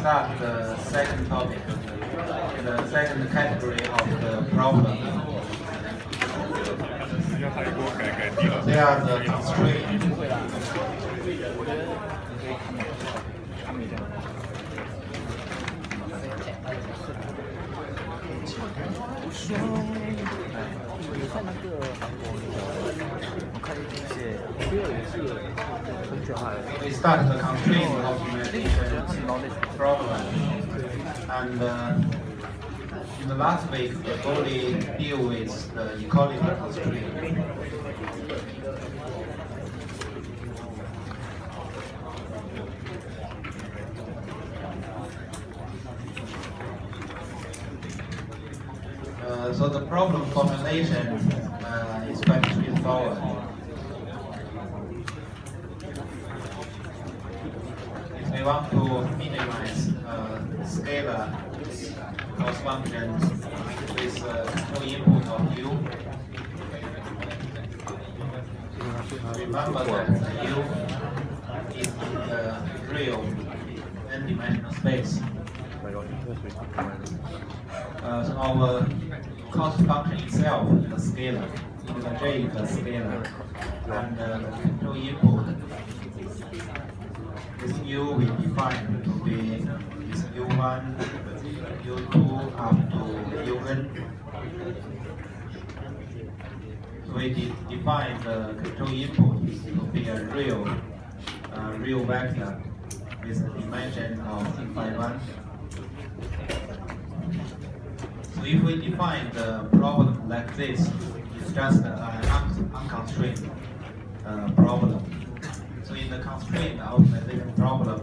start the second topic, the second category of the problem. They are the constraints. We start the constraint optimization problem, and in the last week we only deal with the equality constraint. So the problem formulation is quite straightforward. If we want to minimize scalar cost function with no input of u, remember that u is in the real n-dimensional space. So our cost function itself is a scalar, the j is a scalar, and the control input, this u we define to be this u1, u2 up to un. So we define the control input to be a real vector with a dimension of phi 1. So if we define the problem like this, it's just an unconstrained problem. So in the constrained optimization problem,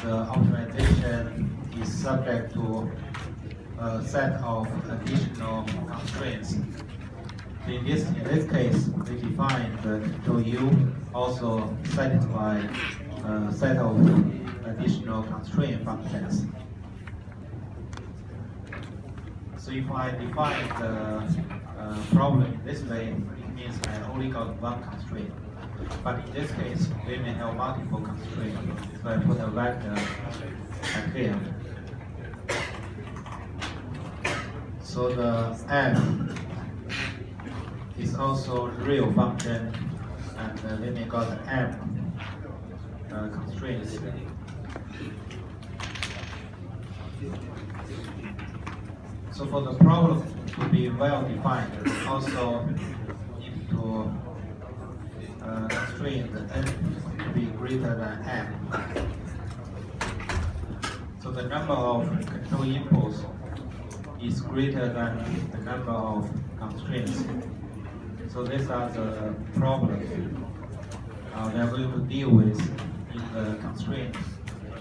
the optimization is subject to a set of additional constraints. In this case, we define the control U also satisfy a set of additional constraint functions. So if I define the problem in this way, it means I only got one constraint. But in this case, we may have multiple constraints. So I put a vector like here. So the m is also real function, and we may got m constraints. So for the problem to be well defined, we also need to constrain the n to be greater than m. So the number of control inputs is greater than the number of constraints. So these are the problems we are going to deal with in the constraint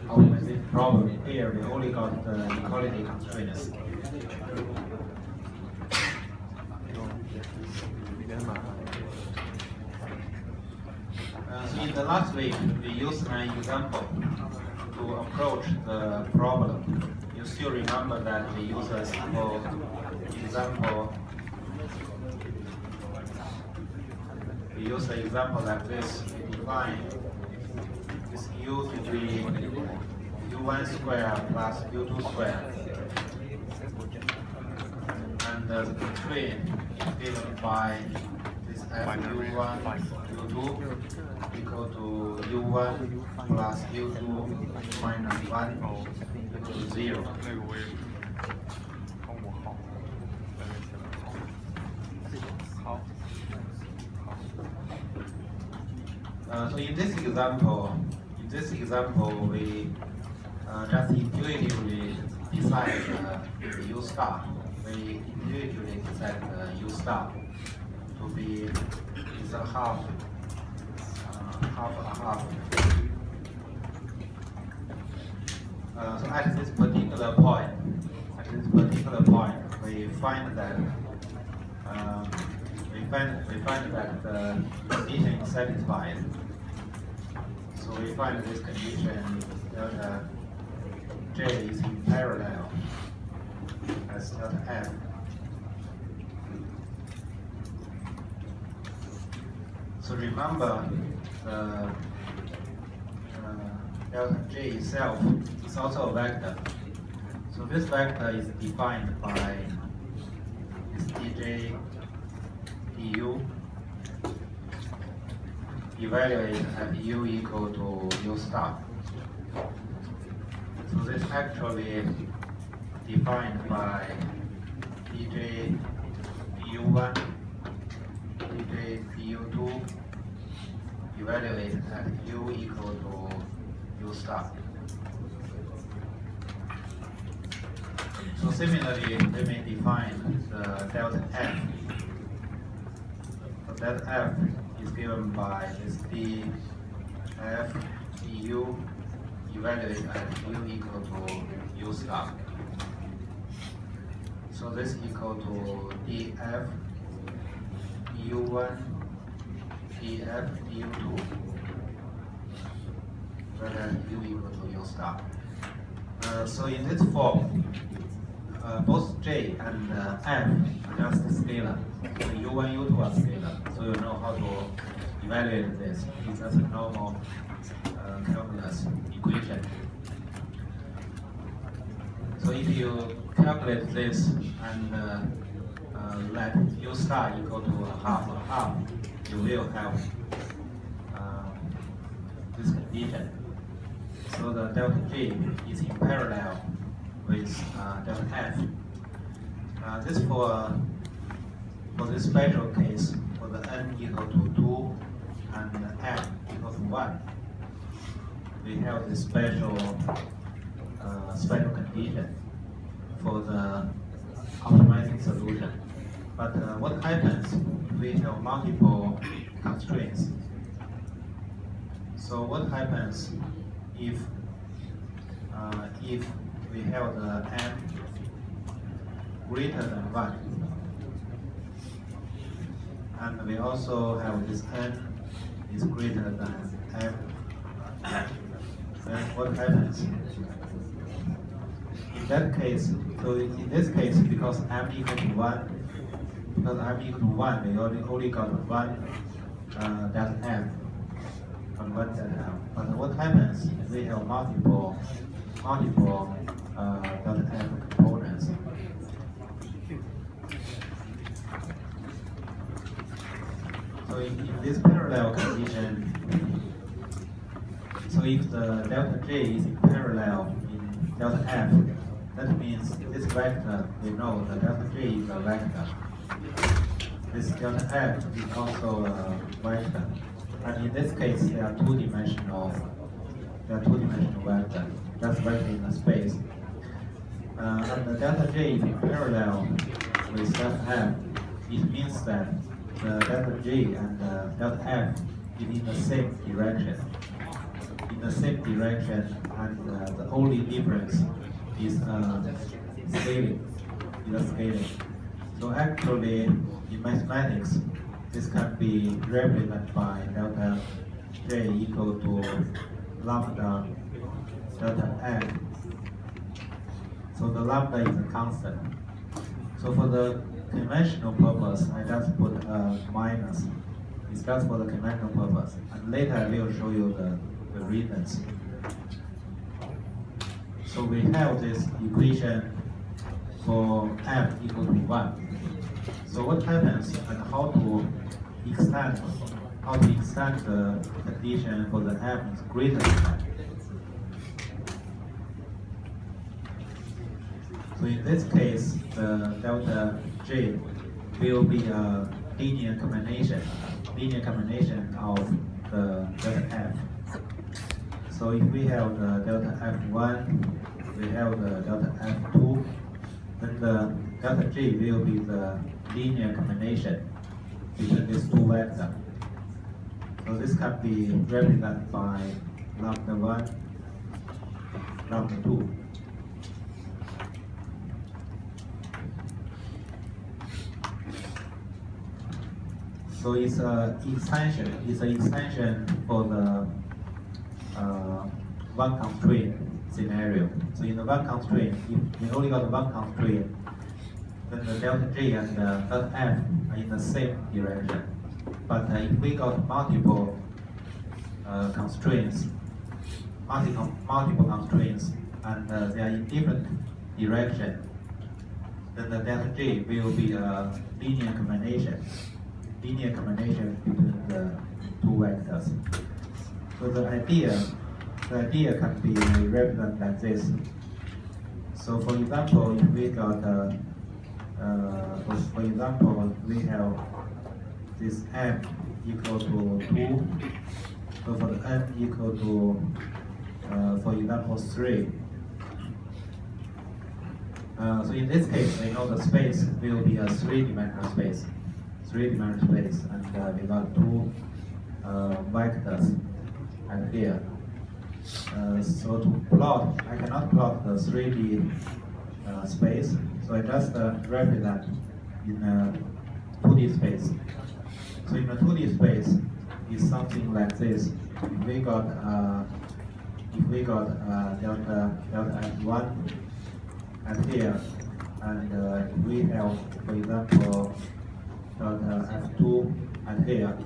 optimization problem. Here we only got the equality constraints. So in the last week, we used an example to approach the problem. You still remember that we used a simple example. We use an example like this. We define this u to be u1 square plus u2 square. And the constraint is given by this f u1 u2 equal to u1 plus u2 minus 1 equal to 0. So in this example, we just intuitively decide the u star. We intuitively decide the u star to be is a half. So at this particular point, we find that the condition is satisfied. So we find this condition delta J is in parallel as delta F. So remember the delta J itself is also a vector. So this vector is defined by this dj du evaluate at u equal to u star. So this actually defined by dj du1, dj du2 evaluate at u equal to u star. So similarly, we may define the delta f. So delta f is given by this d f du evaluate at u equal to u star. So this equal to df du1 df du2 where u equal to u star. So in this form, both j and f are just scalar. So u1, u2 are scalar. So you know how to evaluate this. It's just a normal calculus equation. So if you calculate this and let u star equal to half, you will have this condition. So the delta G is in parallel with delta F. This for this special case, for the n equal to 2 and m equal to 1, we have this special condition for the optimizing solution. But what happens if we have multiple constraints? So what happens if we have the m greater than 1, and we also have this n is greater than m, then what happens? In that case, so in this case, because m equal to 1, we only got one delta m and one delta m. But what happens if we have multiple delta m components? So in this parallel condition, so if the delta J is in parallel in delta F, that means this vector, we know the delta J is a vector. This delta F is also a vector. And in this case, they are two-dimensional vector, just vector in the space. And the delta J is in parallel with delta F. It means that the delta J and the delta F is in the same direction. And the only difference is scaling. So actually, in mathematics, this can be represented by delta J equal to lambda delta F. So the lambda is a constant. So for the conventional purpose, I just put a minus. It's just for the conventional purpose. And later I will show you the reasons. So we have this equation for f equal to 1. So what happens and how to extend the condition for the f is greater than 1. So in this case, the delta J will be a linear combination of the delta f. So if we have the delta f1, we have the delta f2, then the delta J will be the linear combination between these two vectors. So this can be represented by lambda 1, lambda 2. So it's an extension for the one constraint scenario. So in the one constraint, if we only got one constraint, then the delta J and the delta F are in the same direction. But if we got multiple constraints, multiple constraints and they are in different direction, then the delta G will be a linear combination between the two vectors. So the idea can be represented like this. So for example, if we got we have this m equal to 2. So for the n equal to, for example, 3. So in this case, we know the space will be a three-dimensional space, and we got two vectors and here. So to plot, I cannot plot the 3D space, so I just represent in a 2D space. So in a 2D space, is something like this. If we got delta f1 at here, and we have, for example, delta f2 at here,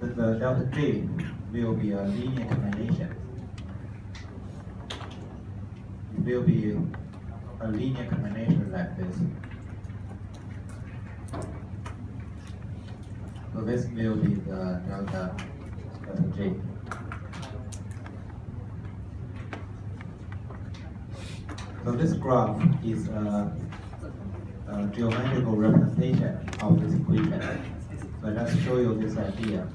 then the delta G will be a linear combination. It will be a linear combination like this. So this will be the delta G. So this graph is a geometrical representation of this equation. So I just show you this idea.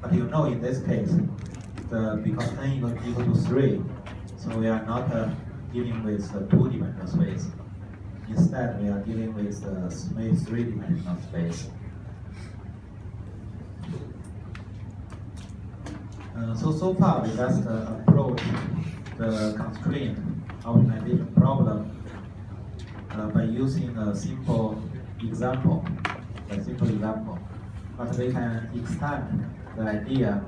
But you know in this case, because n equal to 3, so we are not dealing with a two-dimensional space. Instead, we are dealing with a three-dimensional space. So far, we just approach the constraint optimization problem by using a simple example. But we can extend the idea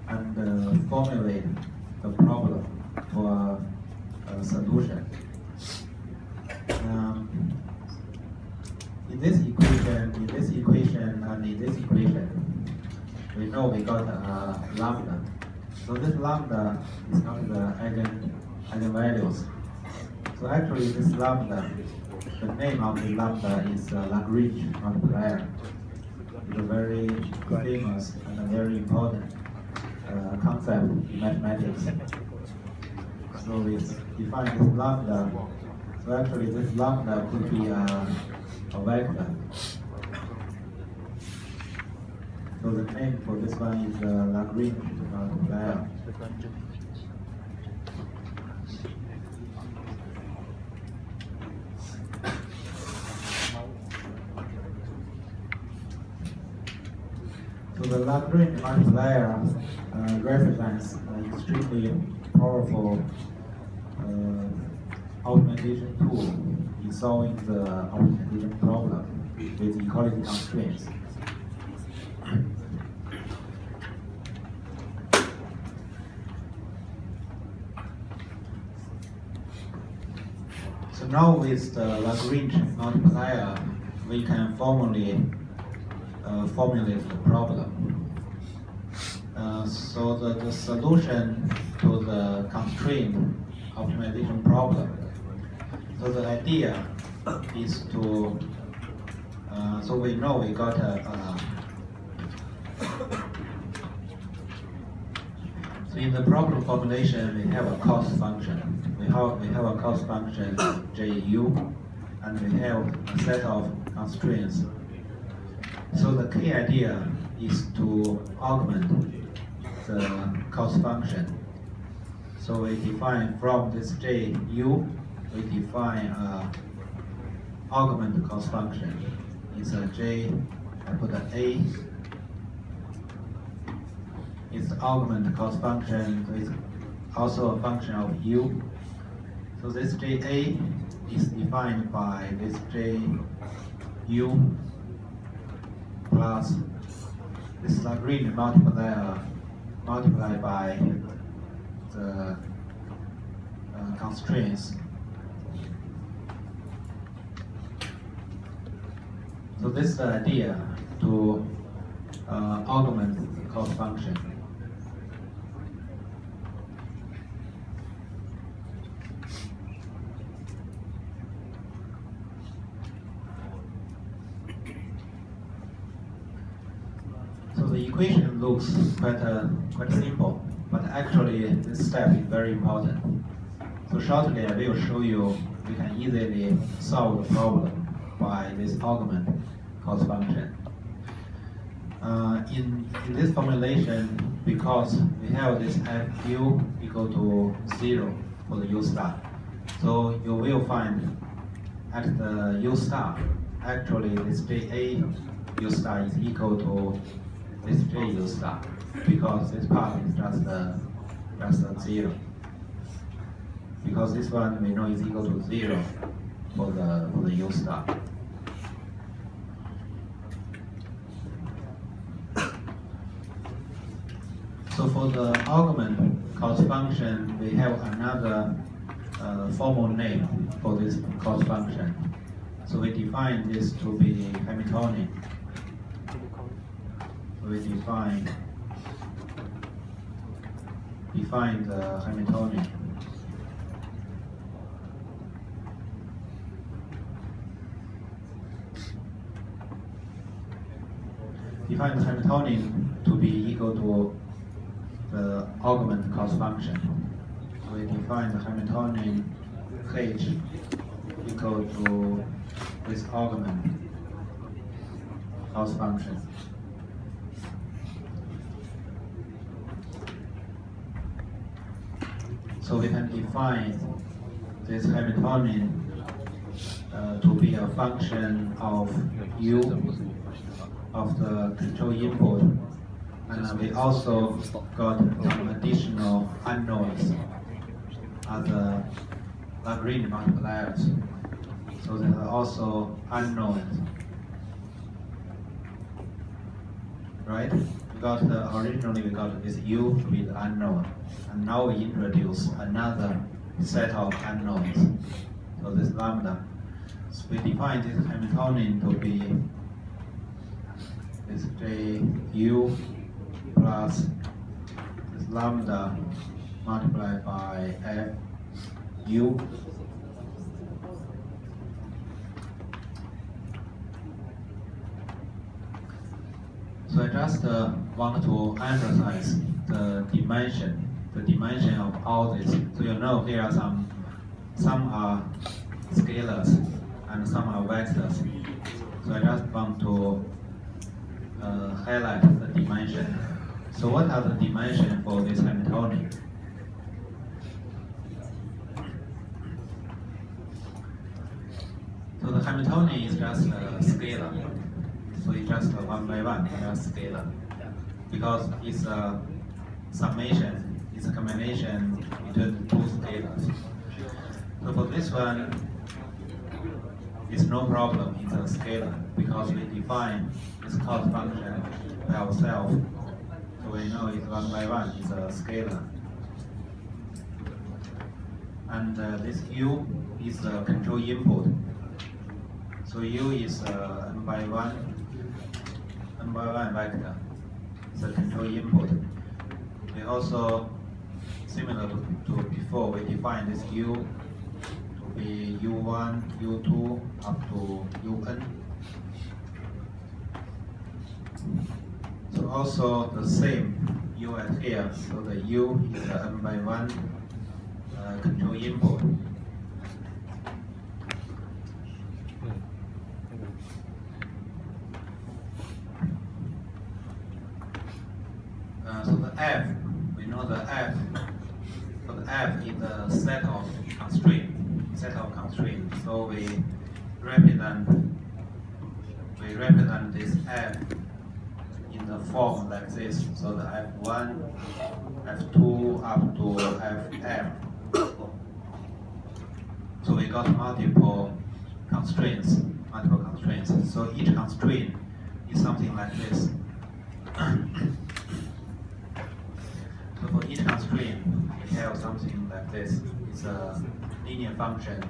and formulate the problem for a solution. In this equation, we know we got lambda. So this lambda is not the eigenvalues. So actually this lambda, the name of the lambda is Lagrange multiplier. It's a very famous and a very important concept in mathematics. So we define this lambda. So actually this lambda could be a vector. So the name for this one is Lagrange multiplier. So the Lagrange multiplier represents an extremely powerful optimization tool in solving the optimization problem with equality constraints. So now with the Lagrange multiplier, we can formulate the problem. So the solution to the constraint optimization problem. So the idea is to, so we know we got so in the problem formulation we have a cost function. We have a cost function JU, and we have a set of constraints. So the key idea is to augment the cost function. So we define from this JU, we define augment cost function. It's a J, I put an A. It's the augment cost function, so it's also a function of U. So this JA is defined by this JU plus this Lagrange multiplier multiplied by the constraints. So this is the idea to augment the cost function. the equation looks quite simple, but actually this step is very important. So shortly I will show you we can easily solve the problem by this augment cost function. In this formulation, because we have this fu equal to 0 for the u star, so you will find at the u star, actually this JA u star is equal to this J u star, because this part is just a 0. Because this one we know is equal to 0 for the u star. So for the augment cost function, we have another formal name for this cost function. So we define this to be Hamiltonian. We define the Hamiltonian. Define the Hamiltonian to be equal to the augment cost function. So we define the Hamiltonian H equal to this augment cost function. So we can define this Hamiltonian to be a function of u of the control input. And we also got some additional unknowns as the Lagrange multipliers. So there are also unknowns, right? Originally we got this u to be the unknown, and now we introduce another set of unknowns. So this lambda. So we define this Hamiltonian to be this Ju plus this lambda multiplied by Fu. So I just want to emphasize the dimension of all this. So you know here are some are scalars and some are vectors. So I just want to highlight the dimension. So what are the dimensions for this Hamiltonian? So the Hamiltonian is just a scalar. So it's just a 1 by 1, just scalar. Because it's a summation, it's a combination between two scalars. So for this one, it's no problem, it's a scalar, because we define this cost function by ourselves. So we know it's 1 by 1, it's a scalar. And this U is the control input. So U is n by 1 vector. It's a control input. We also, similar to before, we define this U to be U1, U2 up to UN. So also the same U at here. So the U is the n by 1 control input. So the F, we know the F. So the F is a set of constraints. So we represent this F in the form like this. So the F1, F2 up to Fm. So we got multiple constraints. So each constraint is something like this. So for each constraint, we have something like this. It's a linear function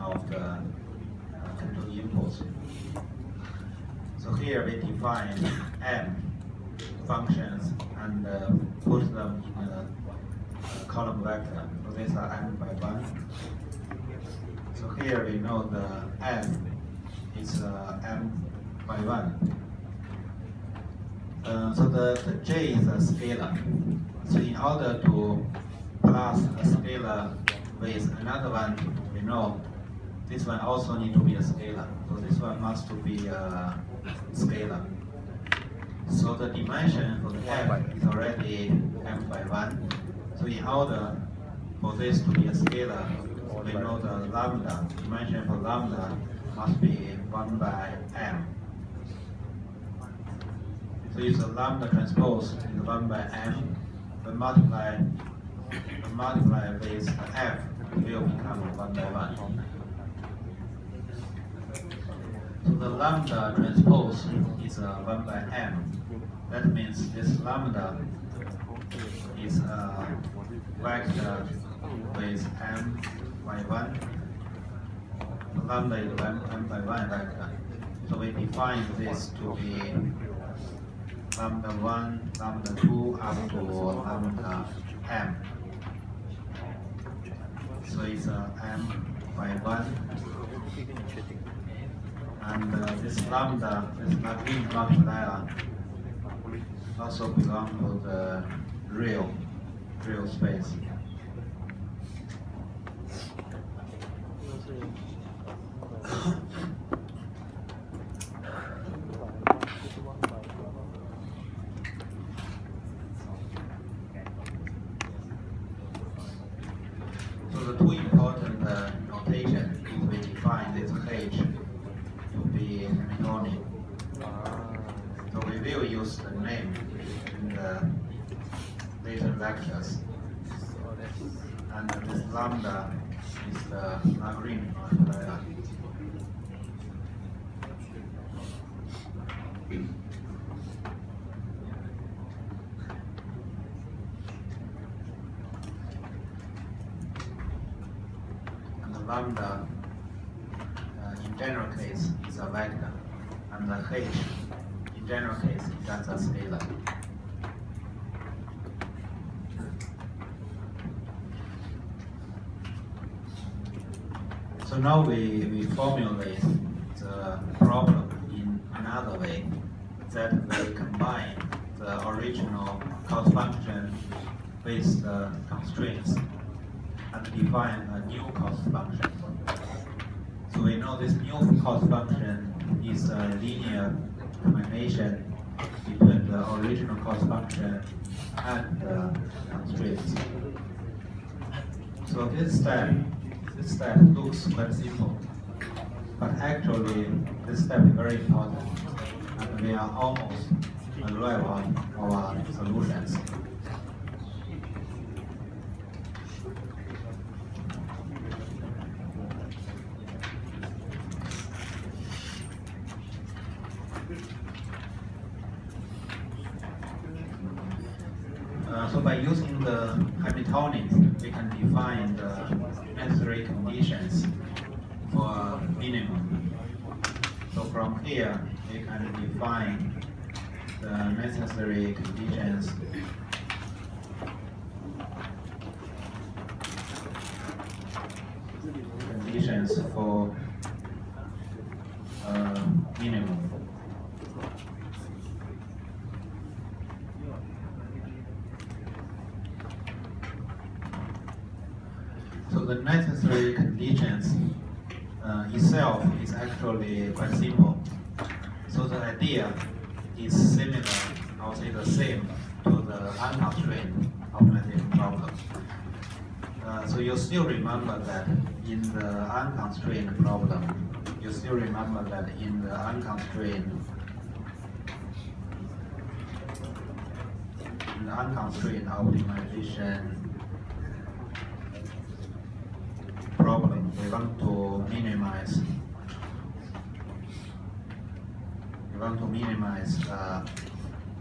of the control inputs. So here we define m functions and put them in a column vector. So these are m by 1. So here we know the m is m by 1. So the J is a scalar. So in order to plus a scalar with another one, we know this one also need to be a scalar. So this one must to be a scalar. So the dimension for the f is already m by 1. So in order for this to be a scalar, we know the lambda, dimension for lambda must be 1 by m. So if the lambda transpose is 1 by m, the multiply with the f will become 1 by 1. So the lambda transpose is 1 by m. That means this lambda is a vector with m by 1. The lambda is m by 1 vector. So we define this to be lambda 1, lambda 2 up to lambda m. So it's m by 1. And this lambda, this Lagrange multiplier, also belong to the real space. So the two important notation is we define this H to be Hamiltonian. So we will use the name in the later lectures. And this lambda is the Lagrange multiplier. And the lambda in general case is a vector, and the H in general case is just a scalar. So now we formulate the problem in another way, that we combine the original cost function with the constraints and define a new cost function. So we know this new cost function is a linear combination between the original cost function and the constraints. So this step looks quite simple, but actually this step is very important, and we are almost arrived on our solutions. So by using the Hamiltonian, we can define the necessary conditions for minimum. So from here, we can define the necessary conditions for minimum. So the necessary conditions itself is actually quite simple. So the idea is similar, I would say the same, to the unconstrained optimization problem. So you still remember that in the unconstrained problem, you still remember that in the unconstrained optimization problem, we want to minimize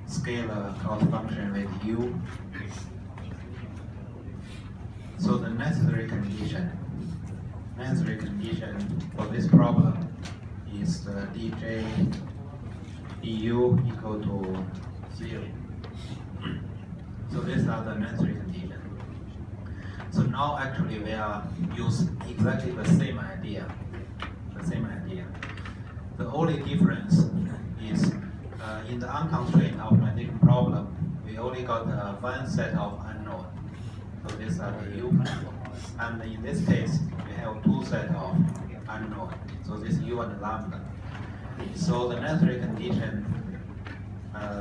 scalar cost function with u. So the necessary condition for this problem is the dj du equal to 0. So these are the necessary conditions. So now actually we are using exactly the same idea. The only difference is In the unconstrained optimization problem, we only got one set of unknown. So these are the U. And in this case, we have two sets of unknown. So this U and lambda. So the necessary condition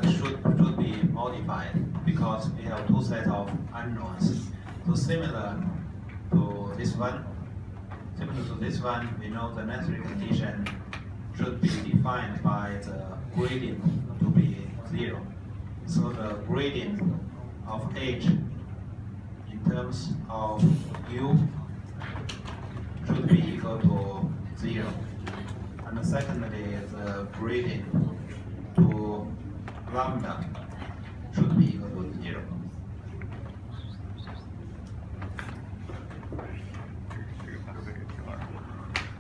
should be modified because we have two sets of unknowns. So similar to this one, we know the necessary condition should be defined by the gradient to be 0. So the gradient of h in terms of u should be equal to 0. And secondly, the gradient to lambda should be equal to 0.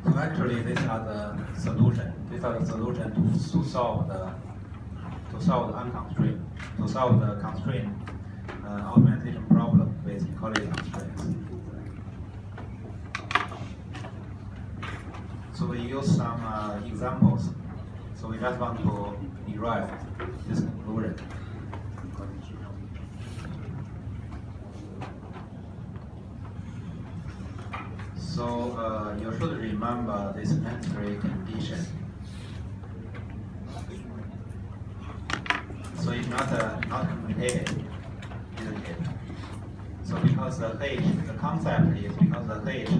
So actually, these are the solution. These are the solution to solve the unconstrained, to solve the constraint optimization problem with equality constraints. So we use some examples. So we just want to derive this conclusion. So you should remember this necessary condition. So it's not complicated, isn't it? So because the h, the concept is because the h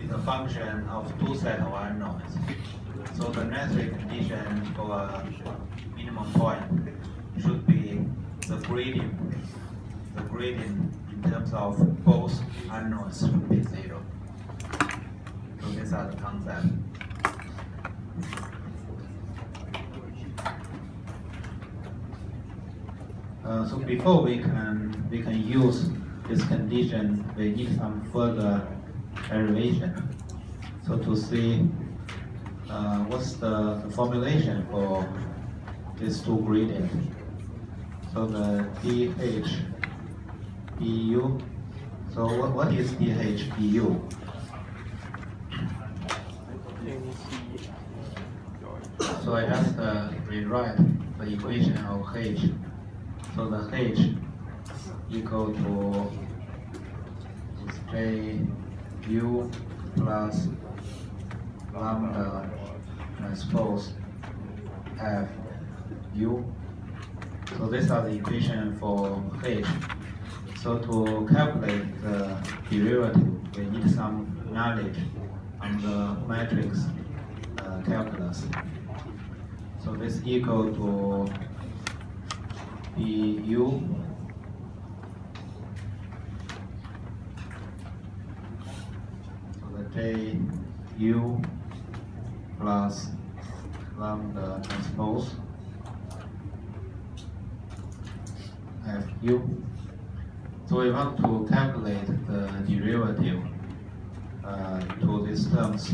is a function of two sets of unknowns. So the necessary condition for a minimum point should be the gradient. The gradient in terms of both unknowns should be 0. So these are the concepts. So before we can use this condition, we need some further derivation. So to see what's the formulation for these two gradients. So the dH du. So what is dH du? So I just rewrite the equation of h. So the h equal to j u plus lambda transpose f u. So these are the equation for h. So to calculate the derivative, we need some knowledge on the matrix calculus. So this equal to du so the j u plus lambda transpose f u. So we want to calculate the derivative to these terms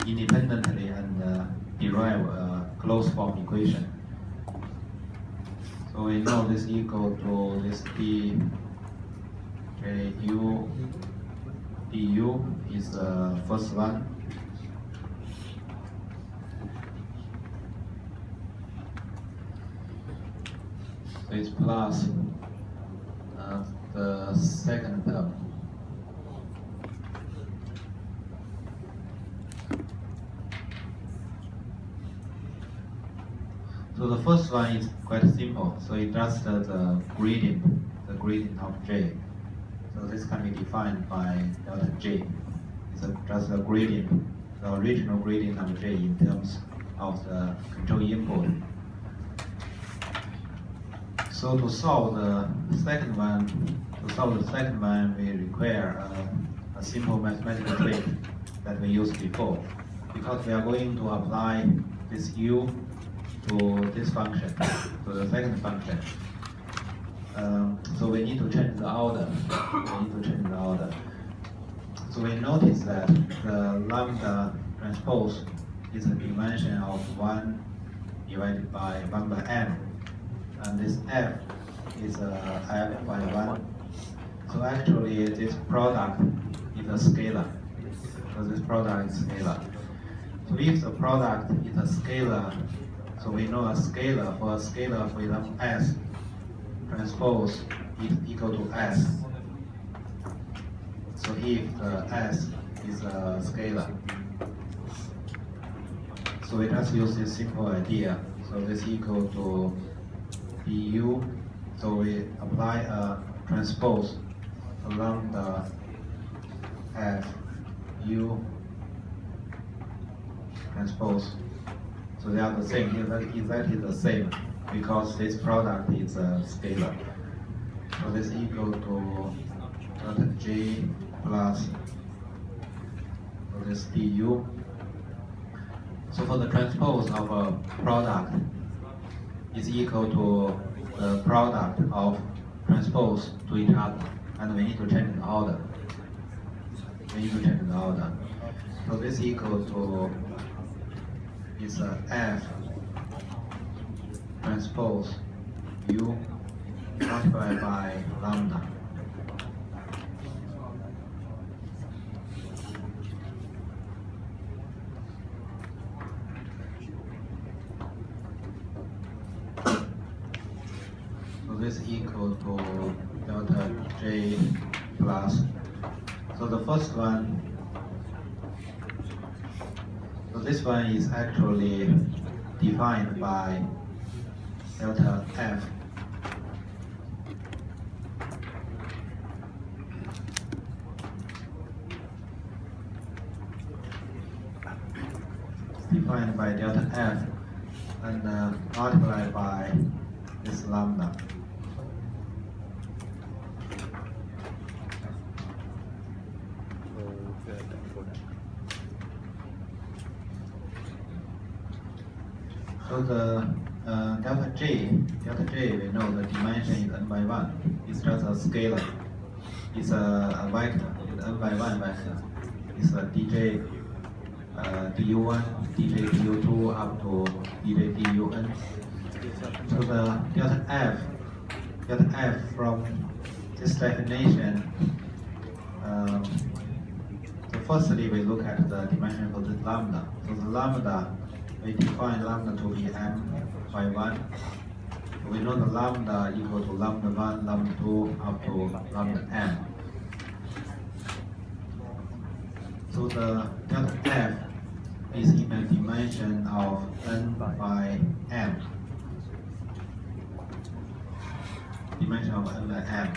independently and derive a closed form equation. So we know this equal to this d j u du is the first one. So it's plus the second term. So the first one is quite simple. So it just the gradient of j. So this can be defined by delta j. It's just a gradient, the original gradient of j in terms of the control input. So to solve the second one, we require a simple mathematical trick that we used before, because we are going to apply this u to this function, to the second function. So we need to change the order. So we notice that the lambda transpose is a dimension of 1 divided by 1 by m. And this f is f by 1. So actually this product is a scalar. So this product is scalar. So if the product is a scalar, So we know a scalar, for example, S transpose is equal to S. So if S is a scalar, so we just use this simple idea. So this equal to du. So we apply a transpose along the F U transpose. So they are the same. Exactly the same because this product is a scalar. So this equal to delta J plus this du. So for the transpose of a product is equal to the product of transpose to each other, and we need to change the order. So this equal to is F transpose U multiplied by lambda. So this equal to delta J plus. So the first one. So this one is actually defined by delta F. Defined by delta F and multiplied by this lambda. So the delta J, we know the dimension is n by 1. It's just a scalar. It's a vector. It's n by 1 vector. It's a dj du1, dj du2 up to dj dun. So the delta F from this definition. So firstly, we look at the dimension for this lambda. So the lambda, we define lambda to be m by 1. We know the lambda equal to lambda 1, lambda 2, up to lambda m. So the delta F is in a dimension of n by m. Dimension of n by m.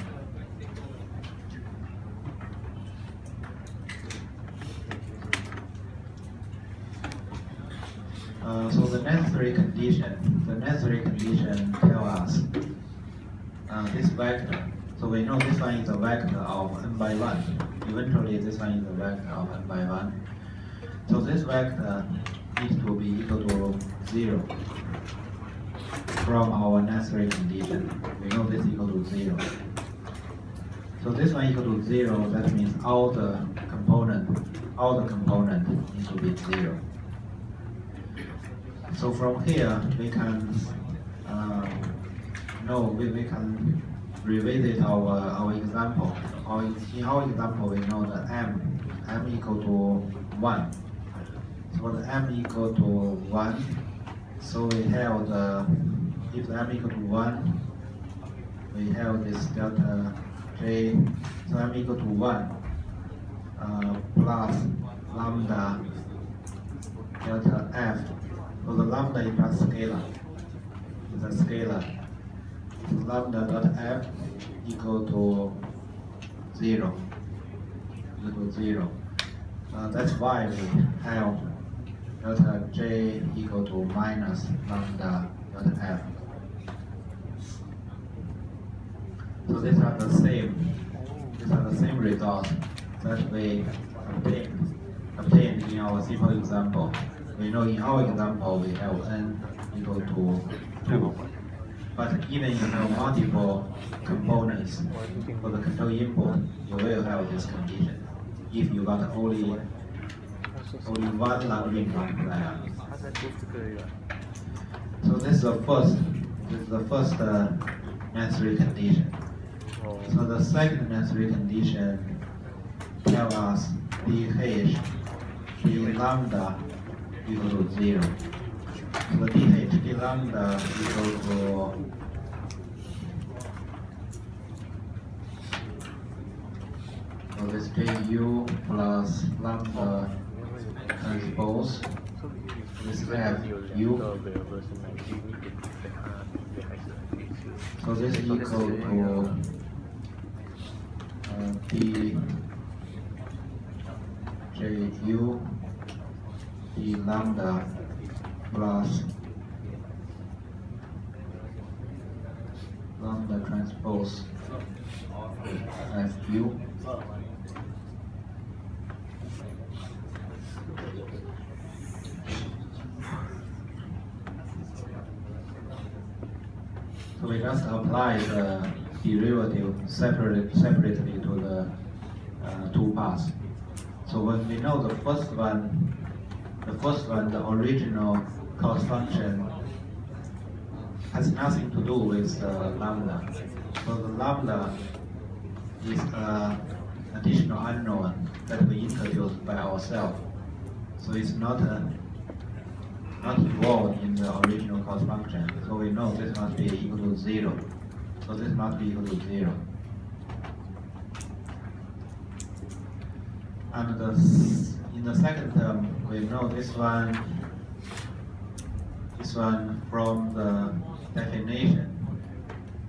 So the necessary condition tell us this vector. So we know this one is a vector of n by 1. Eventually this one is a vector of n by 1. So this vector needs to be equal to 0 from our necessary condition. We know this equal to 0. So this one equal to 0, that means all the component need to be 0. So from here we can we can revisit our example. In our example we know that m equal to 1. So for the m equal to 1, so we have if the m equal to 1, we have this delta J. So m equal to 1 plus lambda delta F. So the lambda is just scalar. It's a scalar. So lambda dot F equal to 0. That's why we have delta J equal to minus lambda dot F. So these are the same results that we obtained in our simple example. We know in our example we have n equal to 2. But even if you have multiple components for the control input, you will have this condition. If you got only one Lagrange multiplier. So this is the first necessary condition. So the second necessary condition tells us dh d lambda equal to 0. the DHD lambda equal to so this du plus lambda transpose this F u. So this equal to d j u d lambda plus lambda transpose F u. So we just apply the derivative separately to the two paths. So when we know the first one, the original cost function has nothing to do with the lambda. So the lambda is an additional unknown that we introduced by ourselves. So it's not involved in the original cost function. So we know this must be equal to 0. So this must be equal to 0. And in the second term, we know this one from the definition.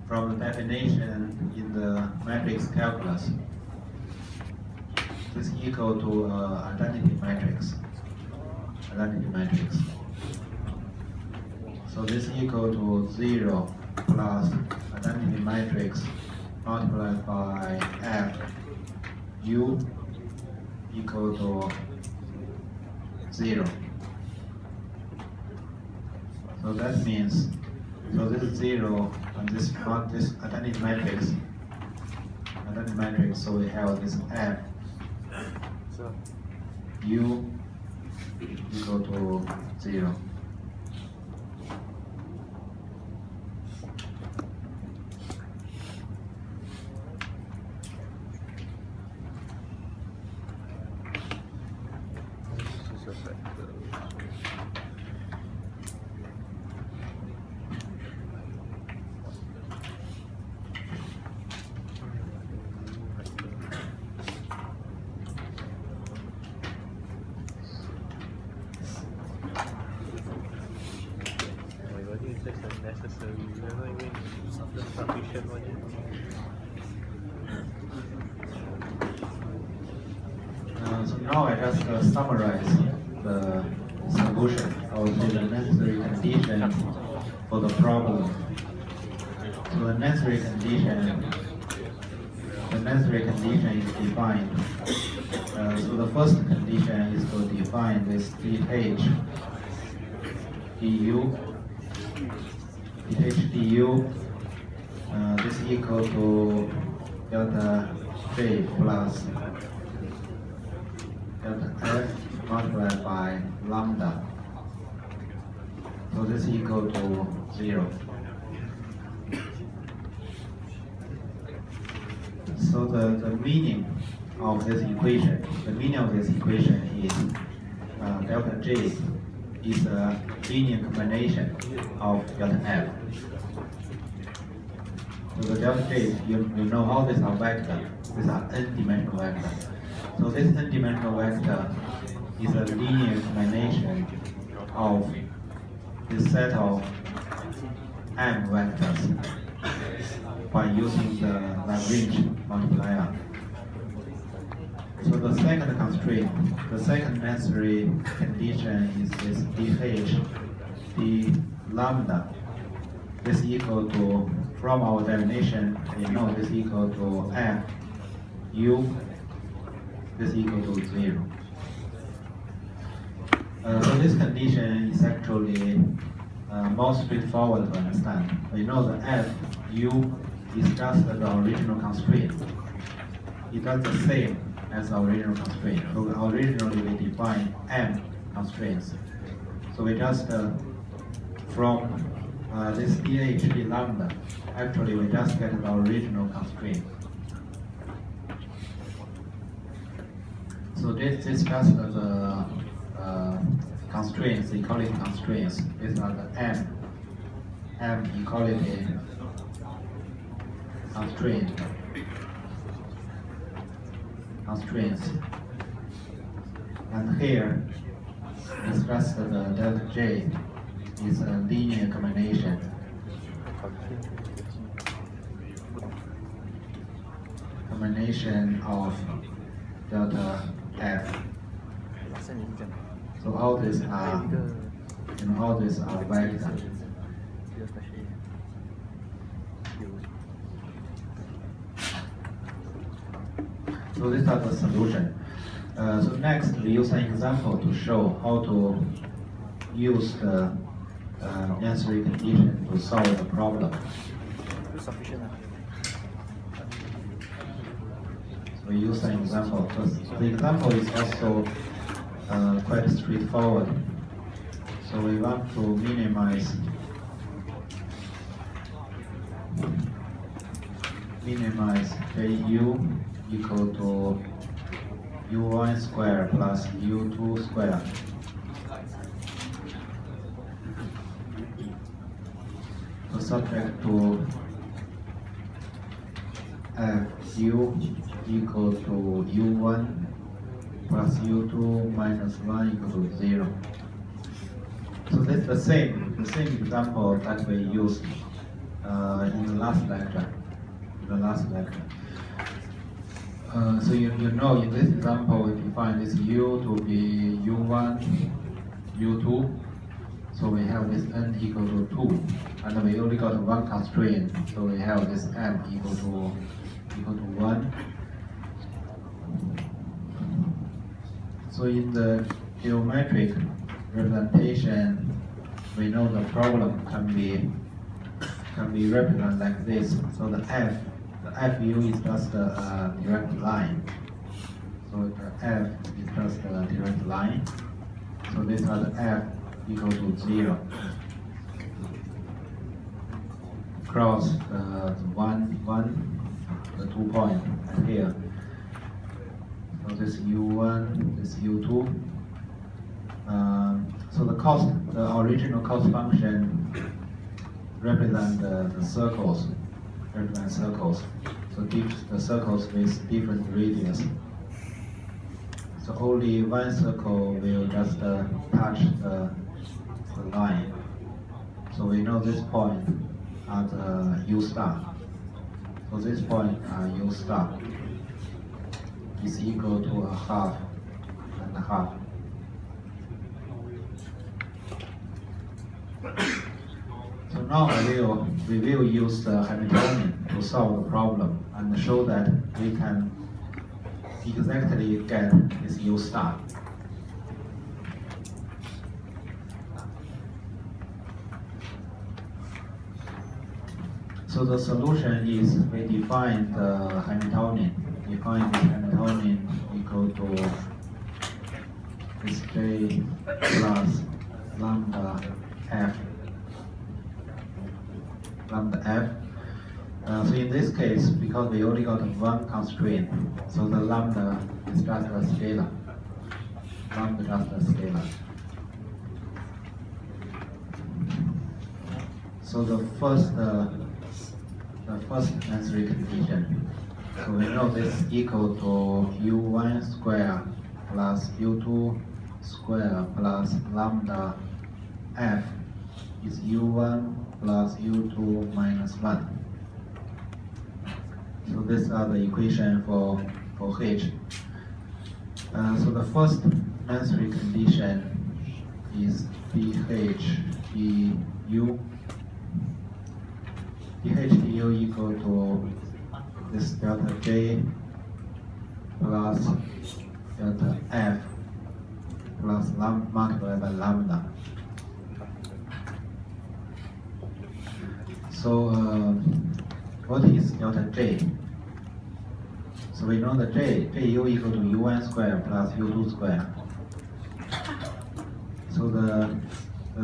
From the definition in the matrix calculus, this is equal to identity matrix. So this is equal to 0 plus identity matrix multiplied by F u equal to 0. So that means, so this is 0 and this identity matrix, so we have this F u equal to 0. So now I just summarize the solution of the necessary condition for the problem. So the necessary condition is defined. So the first condition is to define this dh du. This equal to delta j plus delta f multiplied by lambda. So this is equal to 0. So the meaning of this equation, is delta j is a linear combination of delta f. So the delta j, you know all these are vector. These are n-dimensional vector. So this n-dimensional vector is a linear combination of this set of m vectors by using the Lagrange multiplier. So the second constraint, the second necessary condition is this dh d lambda. This equal to, from our definition, we know this equal to f u. This equal to 0. So this condition is actually more straightforward to understand. We know the f u is just the original constraint. It does the same as the original constraint. So originally we define m constraints. So we just from this dh lambda, actually we just get the original constraint. So this is just the constraints, equality constraints. These are the M equality constraints. And here, discuss the delta J is a linear combination. Combination of delta F. So all these are vector. So these are the solution. So next, we use an example to show how to use the necessary condition to solve the problem. So we use an example. So the example is also quite straightforward. So we want to minimize Ju equal to U1 square plus U2 square. So subject to Fu equal to U1 plus U2 minus 1 equal to 0. So that's the same example that we used in the last lecture. So you know in this example we define this U to be U1, U2. So we have this N equal to 2, and we only got one constraint. So we have this M equal to 1. So in the geometric representation, we know the problem can be represented like this. So the Fu is just a direct line. So the F is just a direct line. So these are the F equal to 0. Cross the 2 point here. So this U1, this U2. So the original cost function represent the circles. So the circles with different radius. So only one circle will just touch the line. So we know this point at U star. So this point U star is equal to a half and a half. So now we will use the Hamiltonian to solve the problem and show that we can exactly get this U star. So the solution is we define the Hamiltonian. Define the Hamiltonian equal to this J plus lambda F. So in this case, because we only got one constraint, so the lambda is just a scalar. So the first necessary condition. So we know this equal to U1 square plus U2 square plus lambda F is U1 plus U2 minus 1. So these are the equation for H. So the first necessary condition is dH du equal to this delta J plus delta F plus multiplied by lambda. So what is delta J? So we know that Ju equal to U1 square plus U2 square. So the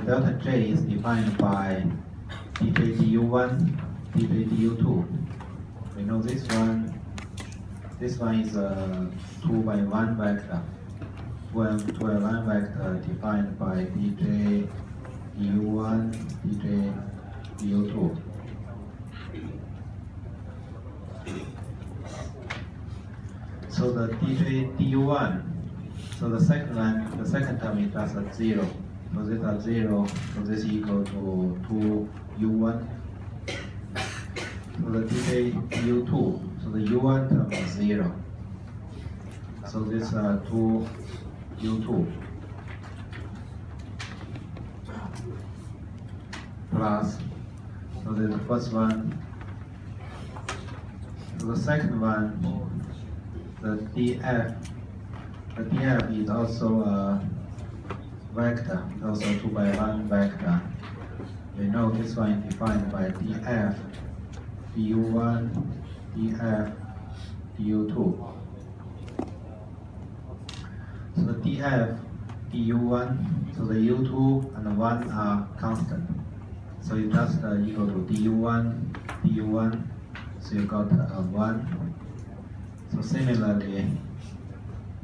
delta J is defined by dJ du1, dJ du2. We know this one is a 2 by 1 vector. to a line vector defined by dj du1, dj du2. So the dj du1, so the second term is just at 0. So this at 0, so this equal to 2u1. So the dj u2, so the u1 term is 0. So this 2u2 plus, so the first one, so the second one, the df is also a vector, it's also a 2 by 1 vector. We know this one is defined by df du1, df du2. So the df du1, so the u2 and the 1 are constant. So it just equal to du1, so you got 1. So similarly,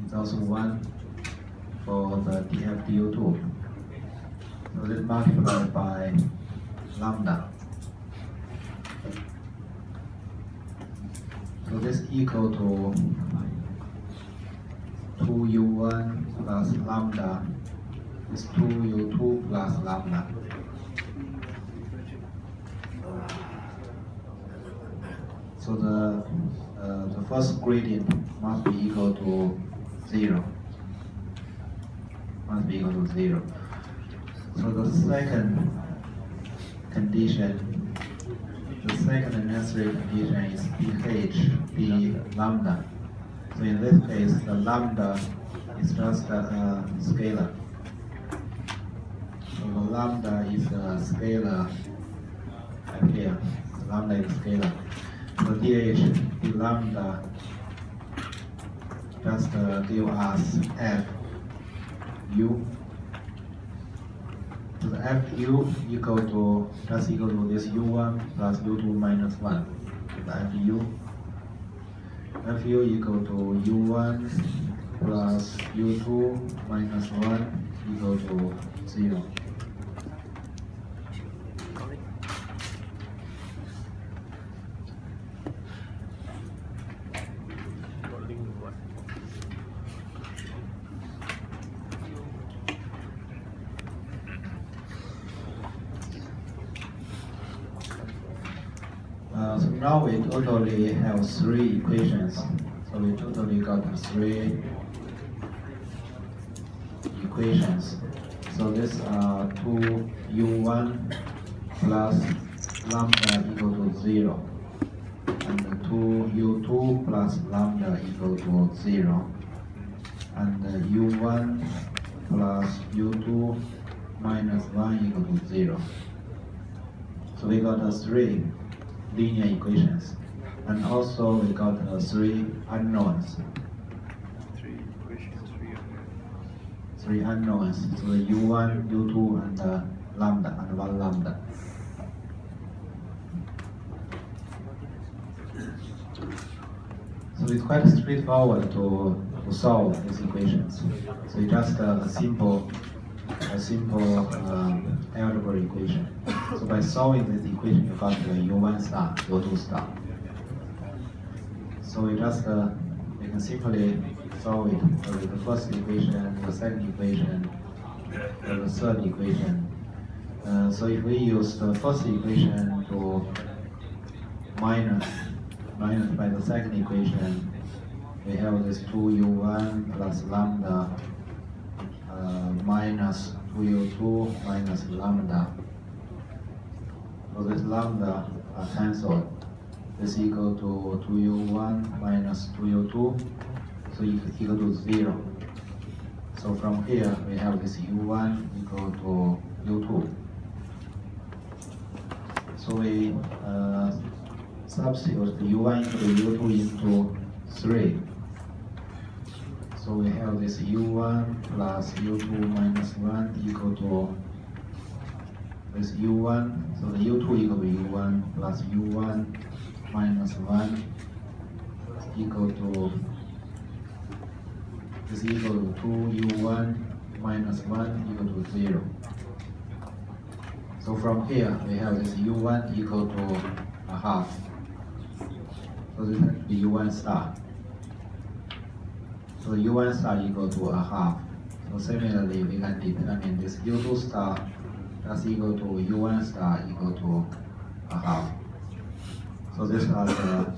it's also 1 for the df du2. So this multiplied by lambda. So this equal to 2u1 plus lambda is 2u2 plus lambda. So the first gradient must be equal to 0. Must be equal to 0. So the second condition, the second necessary condition is dh, d lambda. So in this case, the lambda is just a scalar. So the lambda is a scalar up here. The lambda is scalar. So dh, d lambda just give us f u. So the f u equal to this u1 plus u2 minus 1. So the f u equal to u1 plus u2 minus 1 equal to 0. So now we totally have 3 equations. So we totally got 3 equations. So this are 2u1 plus lambda equal to 0, and 2u2 plus lambda equal to 0, and u1 plus u2 minus 1 equal to 0. So we got 3 linear equations, and also we got 3 unknowns. 3 unknowns. So the u1, u2, and lambda, and 1 lambda. So it's quite straightforward to solve these equations. So it's just a simple algebra equation. So by solving this equation, you got the u1 star, u2 star. So we can simply solve it with the first equation, the second equation, and the third equation. So if we use the first equation to minus by the second equation, we have this 2u1 plus lambda minus 2u2 minus lambda. So this lambda are cancelled. This equal to 2u1 minus 2u2, so equal to 0. So from here we have this u1 equal to u2. So we substitute the u1 equal to u2 into 3. So we have this u1 plus u2 minus 1 equal to this u1. So the u2 equal to u1 plus u1 minus 1 equal to is equal to 2u1 minus 1 equal to 0. So from here, we have this u1 equal to a half. So this will be u1 star. So u1 star equal to a half. So similarly, we can determine this u2 star that's equal to u1 star equal to a half. So these are the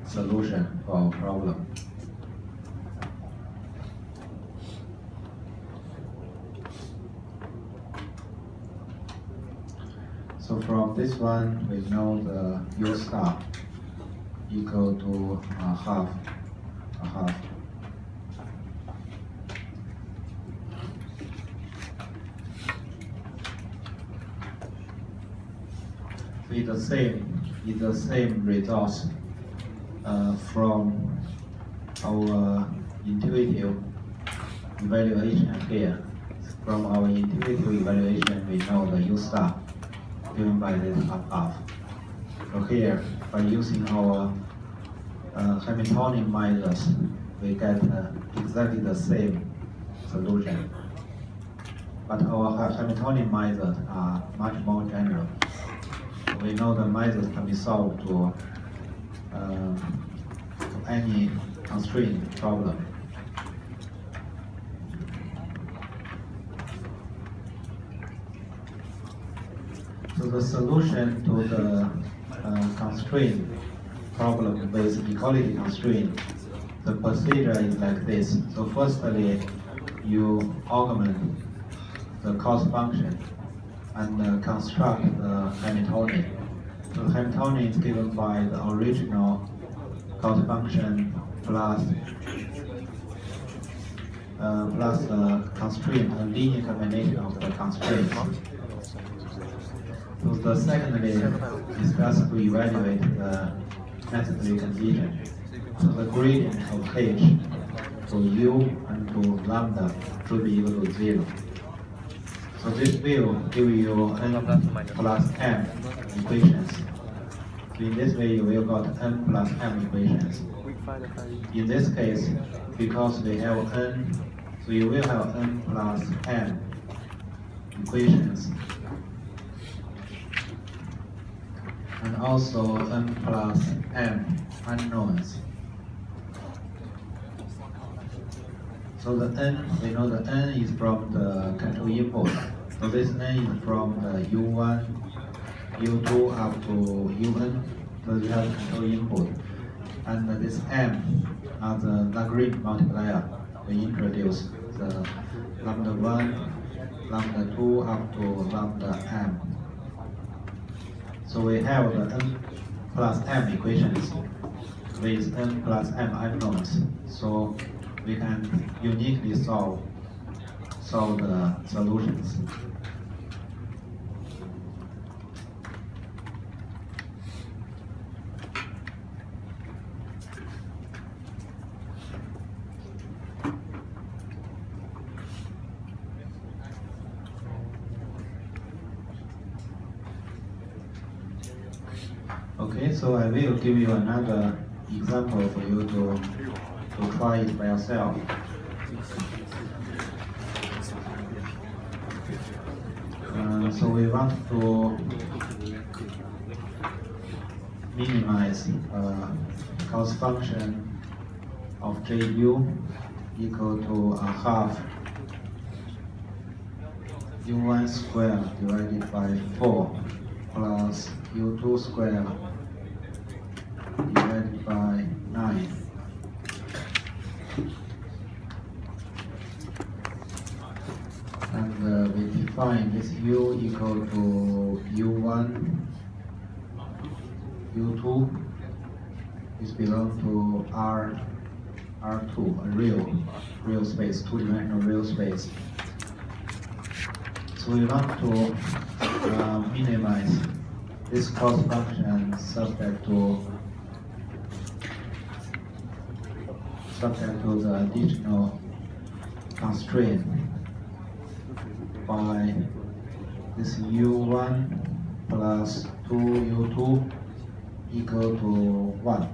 solution for our problem. So from this one, we know the u star equal to a half. It's the same results from our intuitive evaluation here. From our intuitive evaluation, we know the u star given by this half. So here, by using our Hamiltonian methods, we get exactly the same solution. But our Hamiltonian methods are much more general. We know the methods can be solved to any constraint problem. So the solution to the constraint problem with equality constraint, the procedure is like this. So firstly, you augment the cost function and construct the Hamiltonian. So the Hamiltonian is given by the original cost function plus the constraint, a linear combination of the constraints. So the secondly is just to evaluate the necessary condition. So the gradient of h to u and to lambda should be equal to 0. So this will give you n plus m equations. So in this way, you will got n plus m equations. In this case, because we have n, so you will have n plus m equations, and also n plus m unknowns. So the n, we know the n is from the control input. So this n is from the u1, u2 up to un. So we have control input. And this m are the Lagrange multiplier. We introduce the lambda 1, lambda 2 up to lambda m. So we have the n plus m equations with n plus m unknowns. So we can uniquely solve the solutions. Okay, so I will give you another example for you to try it by yourself. So we want to minimize cost function of ju equal to a half u1 square divided by 4 plus u2 square divided by 9. And we define this u equal to u1, u2. This belongs to R2, a real space, two-dimensional real space. So we want to minimize this cost function subject to the additional constraint by this u1 plus 2u2 equal to 1.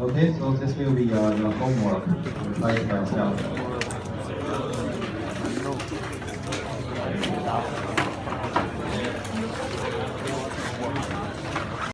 Okay, so this will be your homework. Try it by yourself. No.